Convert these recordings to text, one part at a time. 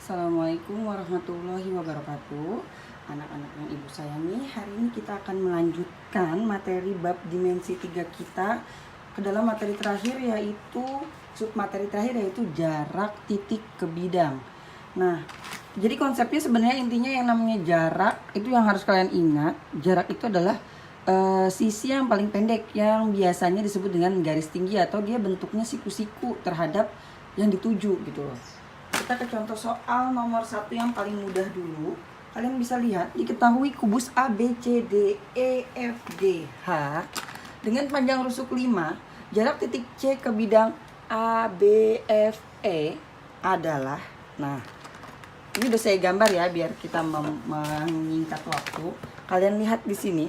Assalamualaikum warahmatullahi wabarakatuh. Anak-anak yang ibu sayangi, hari ini kita akan melanjutkan materi bab dimensi 3 kita ke dalam materi terakhir, yaitu submateri terakhir, yaitu jarak titik ke bidang. Nah, jadi konsepnya sebenarnya intinya yang namanya jarak itu yang harus kalian ingat. Jarak itu adalah sisi yang paling pendek yang biasanya disebut dengan garis tinggi, atau dia bentuknya siku-siku terhadap yang dituju gitu loh. Kita ke contoh soal nomor 1 yang paling mudah dulu. Kalian bisa lihat, diketahui kubus A, B, C, D, E, F, G, H dengan panjang rusuk 5, jarak titik C ke bidang A, B, F, E adalah, nah ini udah saya gambar ya biar kita menyingkat waktu. Kalian lihat di sini,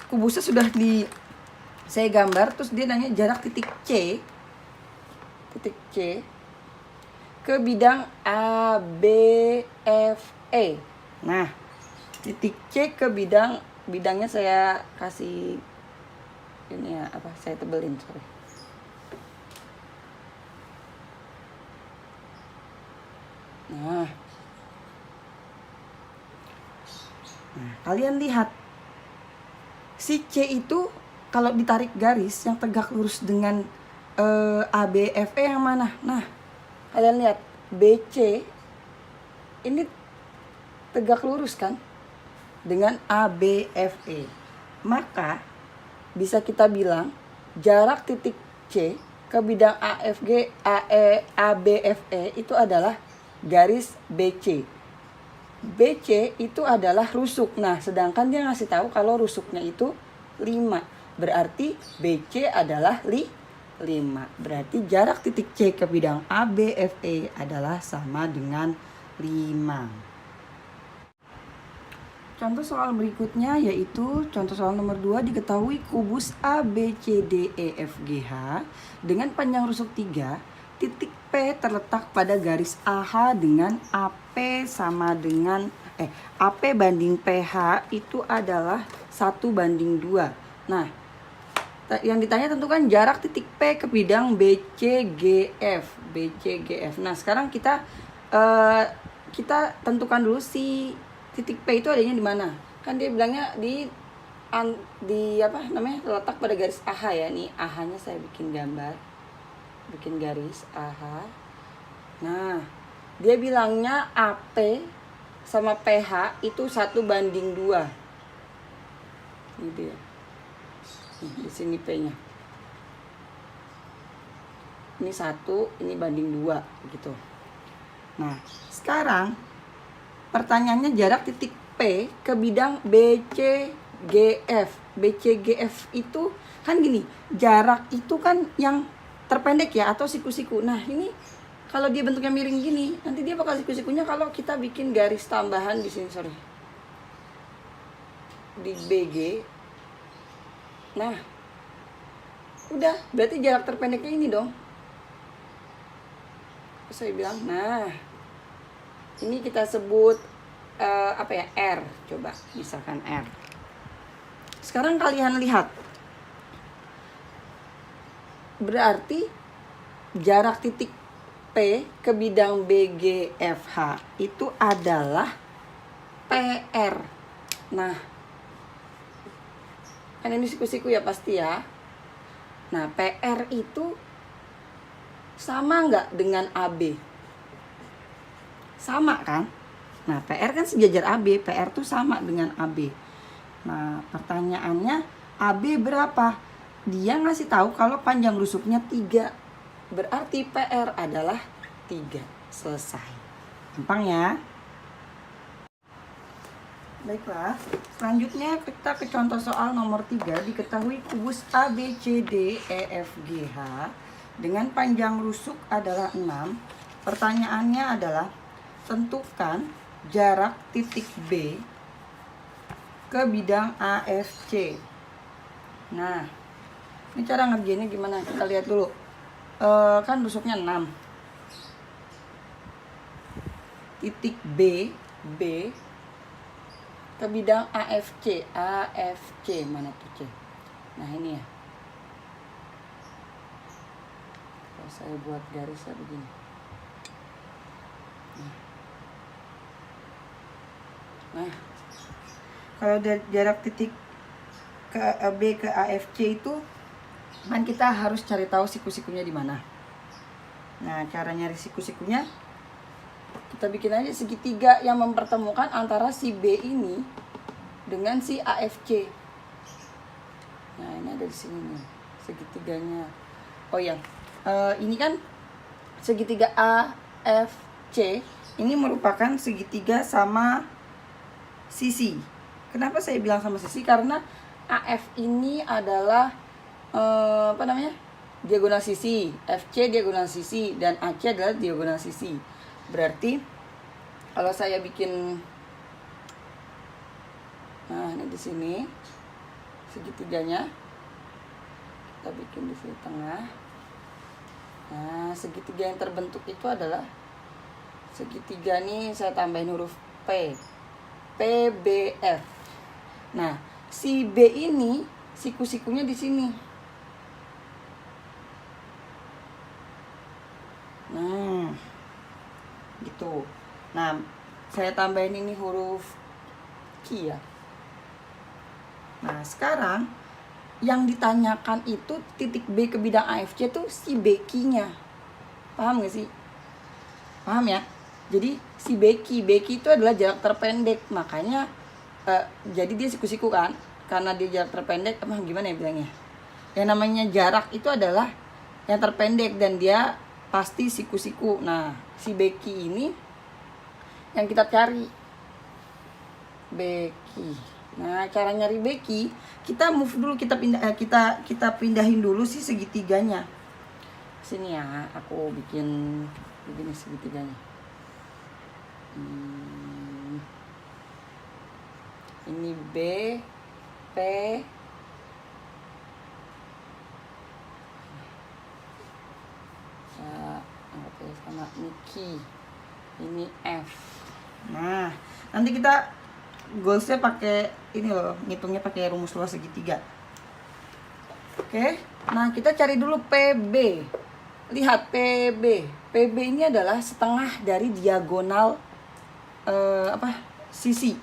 kubusnya sudah saya gambar, terus dia nanya jarak titik C ke bidang A, B, F, E. Nah, titik C ke bidangnya saya kasih ini ya, saya tebelin, sorry. Nah, kalian lihat, si C itu kalau ditarik garis yang tegak lurus dengan A, B, F, E yang mana? Nah, kalian lihat, BC ini tegak lurus kan dengan ABFE. Maka bisa kita bilang jarak titik C ke bidang AFG, ABFE itu adalah garis BC. BC itu adalah rusuk. Nah, sedangkan dia ngasih tahu kalau rusuknya itu 5. Berarti BC adalah 5. Berarti jarak titik C ke bidang ABFE adalah sama dengan 5. Contoh soal berikutnya yaitu contoh soal nomor 2, diketahui kubus ABCDEFGH dengan panjang rusuk 3, titik P terletak pada garis AH dengan AP sama dengan AP banding PH itu adalah 1:2. Nah, yang ditanya tentukan jarak titik P ke bidang BCGF. Nah, sekarang kita tentukan dulu si titik P itu adanya di mana. Kan dia bilangnya di terletak pada garis AH ya. Nih AH-nya saya bikin gambar. Bikin garis AH. Nah, dia bilangnya AP sama PH itu 1:2. Ini dia. Di sini P-nya. Ini 1, ini banding 2 gitu. Nah, sekarang pertanyaannya jarak titik P ke bidang BCGF. BCGF itu kan gini, jarak itu kan yang terpendek ya, atau siku-siku. Nah, ini kalau dia bentuknya miring gini, nanti dia bakal siku-sikunya kalau kita bikin garis tambahan di sini, sorry. Di BG. Nah, udah, berarti jarak terpendeknya ini dong. Saya bilang, nah, ini kita sebut R. Coba, misalkan R. Sekarang kalian lihat, berarti jarak titik P ke bidang BGFH itu adalah PR. Nah, kan ini siku-siku ya pasti ya. Nah, PR itu sama nggak dengan AB? Sama kan? Nah, PR kan sejajar AB. PR tuh sama dengan AB. Nah, pertanyaannya AB berapa? Dia ngasih tahu kalau panjang rusuknya 3. Berarti PR adalah 3. Selesai. Gampang ya? Baiklah, selanjutnya kita ke contoh soal nomor 3, diketahui kubus ABCDEFGH dengan panjang rusuk adalah 6. Pertanyaannya adalah tentukan jarak titik B ke bidang AFC. Nah, ini cara ngerjainnya gimana? Kita lihat dulu. Kan rusuknya 6. Titik B ke bidang AFC. Mana tuh C? Nah, ini ya. Kalau saya buat garisnya begini. Nah, kalau jarak titik ke B ke AFC itu kan kita harus cari tahu siku-sikunya di mana. Nah, cara nyari siku-sikunya kita bikin aja segitiga yang mempertemukan antara si B ini dengan si AFC. Nah, ini ada di sini nih segitiganya. Oh ya, ini kan segitiga AFC ini merupakan segitiga sama sisi. Kenapa saya bilang sama sisi? Karena AF ini adalah diagonal sisi, FC diagonal sisi, dan AC adalah diagonal sisi. Berarti kalau saya bikin, nah ini di sini segitiganya, kita bikin di sini tengah. Nah, segitiga yang terbentuk itu adalah segitiga nih, saya tambahin huruf P, PBF. Nah, si B ini siku-sikunya di sini. Nah, gitu. Nah, saya tambahin ini huruf Q ya. Nah, sekarang yang ditanyakan itu titik B ke bidang AFC tuh si BQ-nya. Paham gak sih? Paham ya? Jadi si BQ itu adalah jarak terpendek. Makanya jadi dia siku-siku kan. Karena dia jarak terpendek, gimana ya bilangnya? Yang namanya jarak itu adalah yang terpendek dan dia pasti siku-siku. Nah, si BQ ini yang kita cari. BQ. Nah, cara nyari BQ, kita move dulu, kita pindahin dulu si segitiganya. Sini ya, aku bikin begini segitiganya. Ini B, P, sama ini Q, ini F. Nah, nanti kita goalsnya pakai ini loh, ngitungnya pakai rumus luas segitiga. Oke, nah kita cari dulu PB. Lihat PB. PB ini adalah setengah dari diagonal sisi.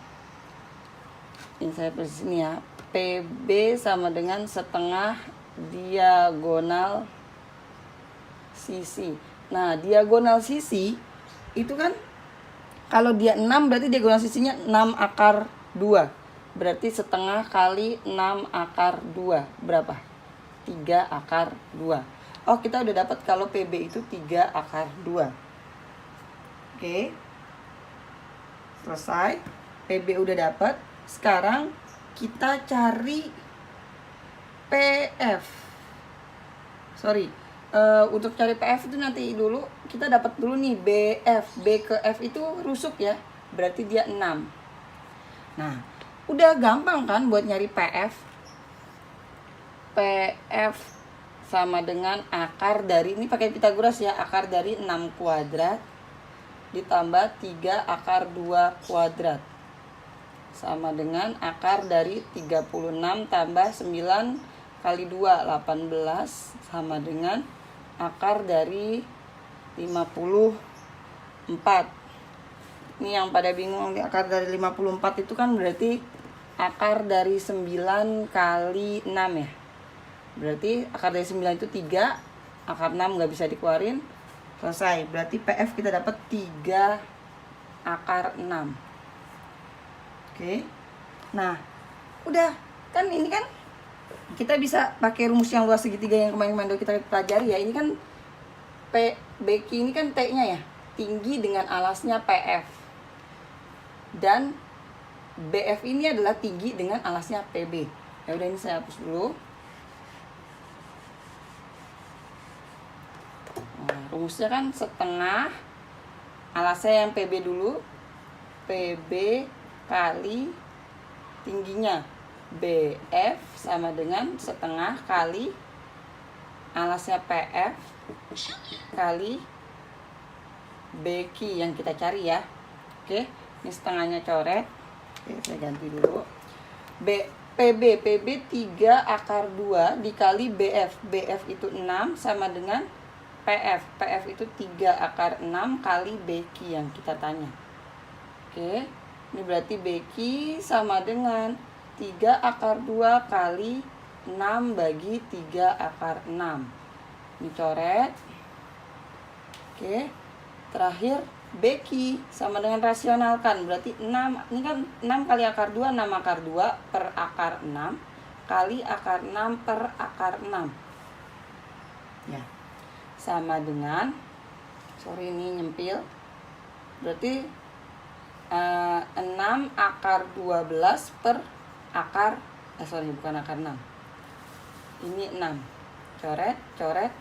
Ini saya tulis sini ya. PB sama dengan setengah diagonal sisi. Nah, diagonal sisi itu kan kalau dia 6 berarti diagonal sisinya 6 akar 2. Berarti setengah kali 6 akar 2. Berapa? 3 akar 2. Oh, kita udah dapat kalau PB itu 3 akar 2. Oke. Selesai. PB udah dapat. Sekarang kita cari PF. Untuk cari PF itu nanti dulu kita dapat dulu nih BF. B ke F itu rusuk ya. Berarti dia 6. Nah, udah gampang kan buat nyari PF. PF sama dengan akar dari, ini pakai Pitagoras ya, akar dari 6 kuadrat ditambah 3 akar 2 kuadrat sama dengan akar dari 36 tambah 9 kali 2 18 sama dengan akar dari 54. Ini yang pada bingung, akar dari 54 itu kan berarti akar dari 9 kali 6 ya. Berarti akar dari 9 itu 3, akar 6 nggak bisa dikeluarin. Selesai, berarti PF kita dapat 3 akar 6. Oke. Nah, udah kan ini kan kita bisa pakai rumus yang luas segitiga yang kemarin-kemarin kita pelajari ya. Ini kan BQ ini kan T-nya ya, tinggi dengan alasnya PF. Dan BF ini adalah tinggi dengan alasnya PB. Ya udah, ini saya hapus dulu. Nah, rumusnya kan setengah alasnya yang PB dulu, PB kali tingginya BF sama dengan setengah kali alasnya PF kali BQ yang kita cari ya. Oke, ini setengahnya coret. Oke, saya ganti dulu. PB 3 akar 2 dikali BF. BF itu 6 sama dengan PF. PF itu 3 akar 6 kali BQ yang kita tanya. Oke. Ini berarti BQ sama dengan 3 akar 2 kali 6 bagi 3 akar 6. Ini coret. Oke. Terakhir BQ sama dengan rasionalkan. Berarti 6, ini kan 6 kali akar 2, 6 akar 2 per akar 6 kali akar 6 per akar 6. Ya. Sama dengan, sorry ini nyempil. Berarti 6 akar 12 per akar, bukan akar 6. Ini 6. Coret, coret.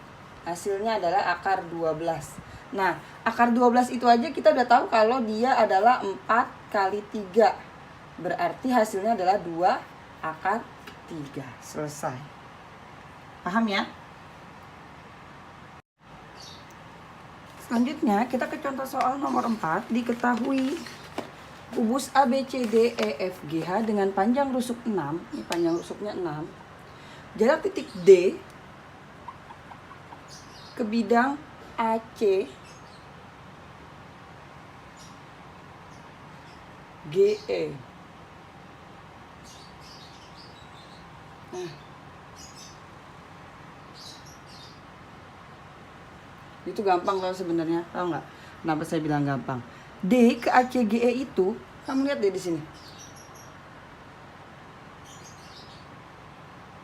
Hasilnya adalah akar 12. Nah, akar 12 itu aja kita udah tahu kalau dia adalah 4 kali 3. Berarti hasilnya adalah 2 akar 3. Selesai. Paham ya? Selanjutnya kita ke contoh soal nomor 4. Diketahui kubus ABCD EFGH dengan panjang rusuk 6. Ini panjang rusuknya 6. Jarak titik D ke bidang AC GE. Nah, itu gampang kalau sebenarnya, tahu nggak? Kenapa saya bilang gampang? D ke ACGE itu, kamu lihat deh di sini.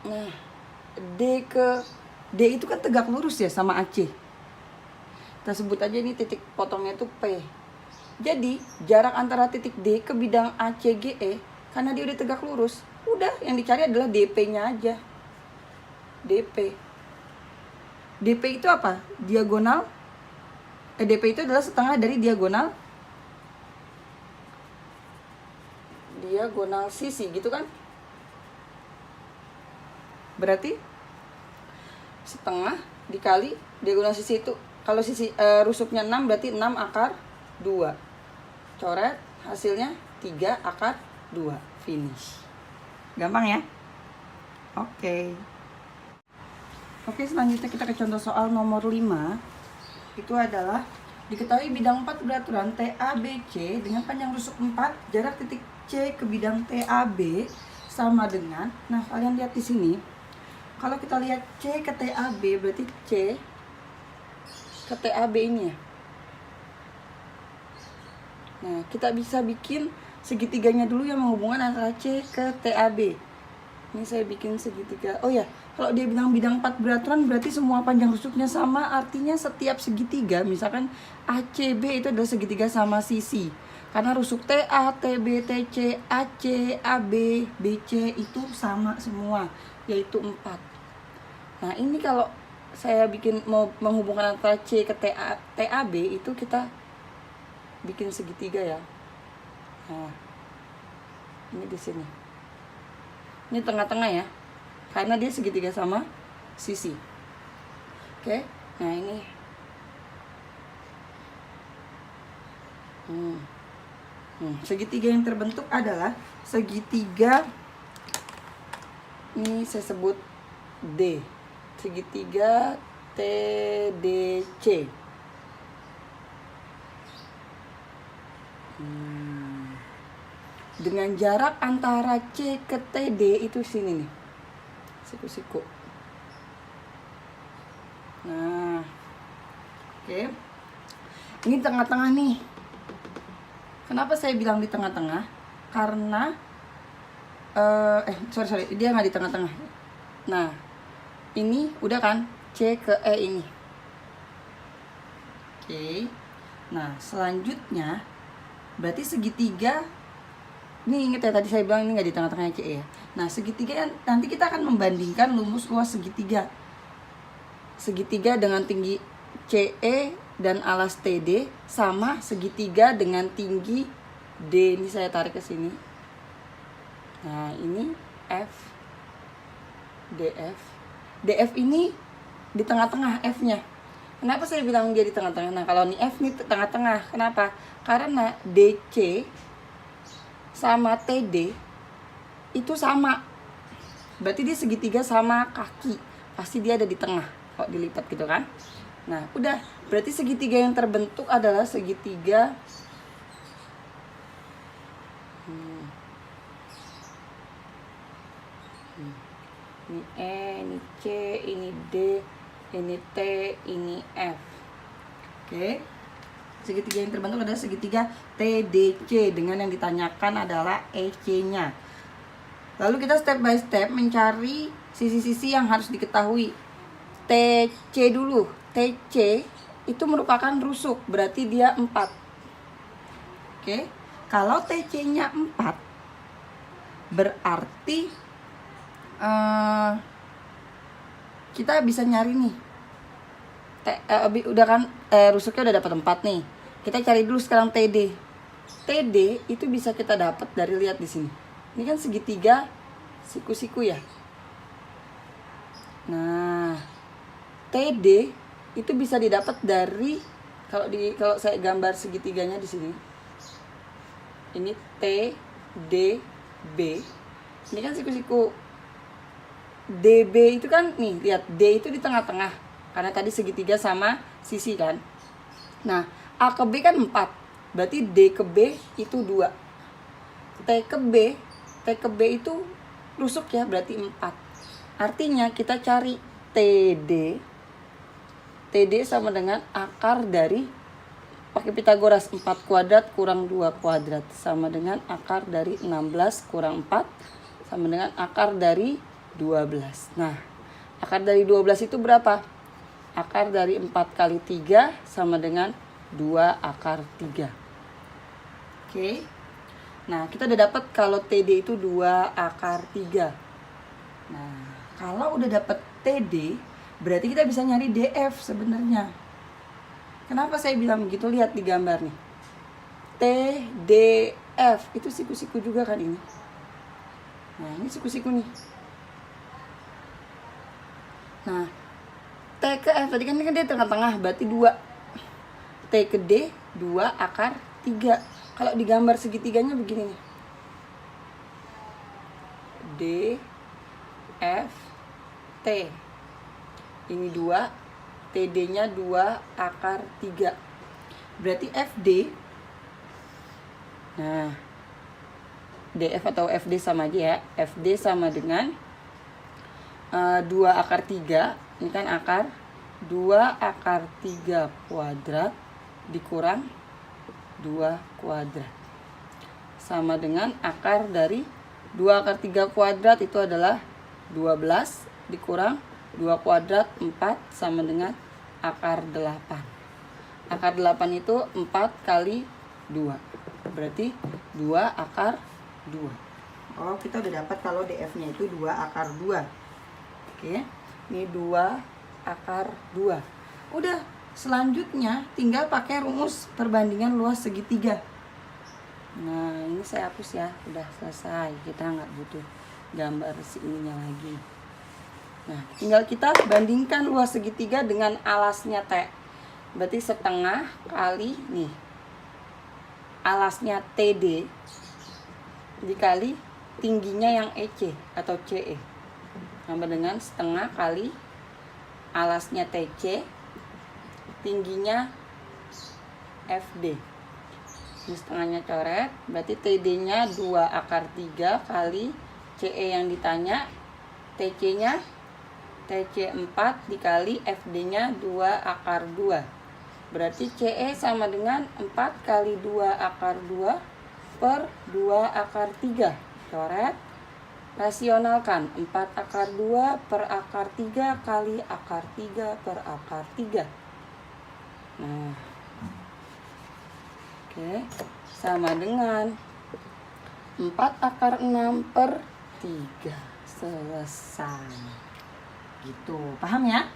Nah, D itu kan tegak lurus ya sama AC. Kita sebut aja ini titik potongnya itu P. Jadi jarak antara titik D ke bidang ACGE, karena dia udah tegak lurus, udah yang dicari adalah DP-nya aja. DP itu apa? Diagonal. DP itu adalah setengah dari diagonal sisi, gitu kan? Berarti setengah dikali diagonal sisi itu, kalau sisi rusuknya 6 berarti 6 akar 2. Coret, hasilnya 3 akar 2. Finish. Gampang ya? Oke. Oke, selanjutnya kita ke contoh soal nomor 5. Itu adalah diketahui bidang 4 beraturan TABC dengan panjang rusuk 4, jarak titik C ke bidang TAB sama dengan, nah kalian lihat di sini. Kalau kita lihat C ke TAB berarti C ke TAB ini ya. Nah, kita bisa bikin segitiganya dulu yang menghubungkan antara C ke TAB. Ini saya bikin segitiga. Oh ya, kalau dia bilang bidang 4 beraturan berarti semua panjang rusuknya sama. Artinya setiap segitiga, misalkan ACB itu adalah segitiga sama sisi. Karena rusuk TA, TB, TC, AC, AB, BC itu sama semua, yaitu 4. Nah, ini kalau saya bikin mau menghubungkan antara C ke TAB itu kita bikin segitiga ya. Nah, ini di sini. Ini tengah-tengah ya, karena dia segitiga sama sisi. Oke, nah ini. Segitiga yang terbentuk adalah segitiga, ini saya sebut D, segitiga TDC. Dengan jarak antara C ke TD itu sini nih, siku-siku. Nah, oke. Ini tengah-tengah nih. Kenapa saya bilang di tengah-tengah? Karena sorry, dia nggak di tengah-tengah. Nah, ini udah kan C ke E ini. Oke. Nah, selanjutnya berarti segitiga. Ini ingat ya, tadi saya bilang ini nggak di tengah-tengah C ya. Nah, segitiga nanti kita akan membandingkan lumus luas segitiga. Segitiga dengan tinggi CE dan alas TD sama segitiga dengan tinggi D. Ini saya tarik ke sini. Nah, ini F, DF. DF ini di tengah-tengah F-nya. Kenapa saya bilang dia di tengah-tengah? Nah, kalau ini F nih tengah-tengah. Kenapa? Karena DC sama TD itu sama. Berarti dia segitiga sama kaki. Pasti dia ada di tengah kalau dilipat gitu kan. Nah, udah. Berarti segitiga yang terbentuk adalah segitiga Ini E, ini C, ini D, ini T, ini F. Oke. Segitiga yang terbentuk adalah segitiga TDC dengan yang ditanyakan adalah EC-nya. Lalu kita step by step mencari sisi-sisi yang harus diketahui. TC dulu. TC itu merupakan rusuk, berarti dia 4. Oke. Kalau TC-nya 4, berarti kita bisa nyari nih. Udah kan rusuknya udah dapat 4 nih. Kita cari dulu sekarang TD. TD itu bisa kita dapat dari, lihat di sini. Ini kan segitiga siku-siku ya. Nah, TD itu bisa didapat dari, kalau saya gambar segitiganya di sini. Ini T, D, B. Ini kan siku-siku. DB itu kan nih, lihat D itu di tengah-tengah. Karena tadi segitiga sama sisi kan. Nah, A ke B kan 4. Berarti D ke B itu 2. T ke B itu rusuk ya, berarti 4. Artinya kita cari TD. TD sama dengan akar dari, pakai Pitagoras, 4 kuadrat kurang 2 kuadrat sama dengan akar dari 16 kurang 4 sama dengan akar dari 12. Nah, akar dari 12 itu berapa? Akar dari 4 kali 3 sama dengan 2 akar 3. Oke. Nah, kita udah dapat kalau TD itu 2 akar 3. Nah, kalau udah dapat TD, berarti kita bisa nyari DF sebenarnya. Kenapa saya bilang begitu? Lihat di gambar nih. TDF itu siku-siku juga kan ini. Nah, ini siku-siku nih. Nah, T ke F tadi kan ini kan dia tengah-tengah, berarti 2. T ke D 2 akar 3. Kalau digambar segitiganya begini nih. D F T. Ini 2, TD-nya 2 akar 3. Berarti FD. Nah, DF atau FD sama aja ya. FD sama dengan 2 akar 3. Ini kan akar 2 akar 3 kuadrat dikurang 2 kuadrat sama dengan akar dari 2 akar 3 kuadrat itu adalah 12 dikurang 2 kuadrat 4 sama dengan akar 8. Akar 8 itu 4 kali 2. Berarti 2 akar 2. Oh, kita udah dapat kalau DF-nya itu 2 akar 2. Oke. Ini 2 akar 2. Udah, selanjutnya tinggal pakai rumus perbandingan luas segitiga. Nah, ini saya hapus ya. Udah selesai. Kita nggak butuh gambar si ininya lagi. Nah, tinggal kita bandingkan luas segitiga dengan alasnya T. Berarti setengah kali nih alasnya TD dikali tingginya yang EC atau CE. Sama dengan setengah kali alasnya TC tingginya FD. Ini setengahnya coret, berarti TD-nya 2 akar 3 kali CE yang ditanya, TC-nya TC 4 dikali FD-nya 2 akar 2. Berarti CE sama dengan 4 kali 2 akar 2 per 2 akar 3. Coret, rasionalkan 4 akar 2 per akar 3 kali akar 3 per akar 3. Nah, oke, sama dengan 4 akar 6 per 3. Selesai. Gitu, paham ya?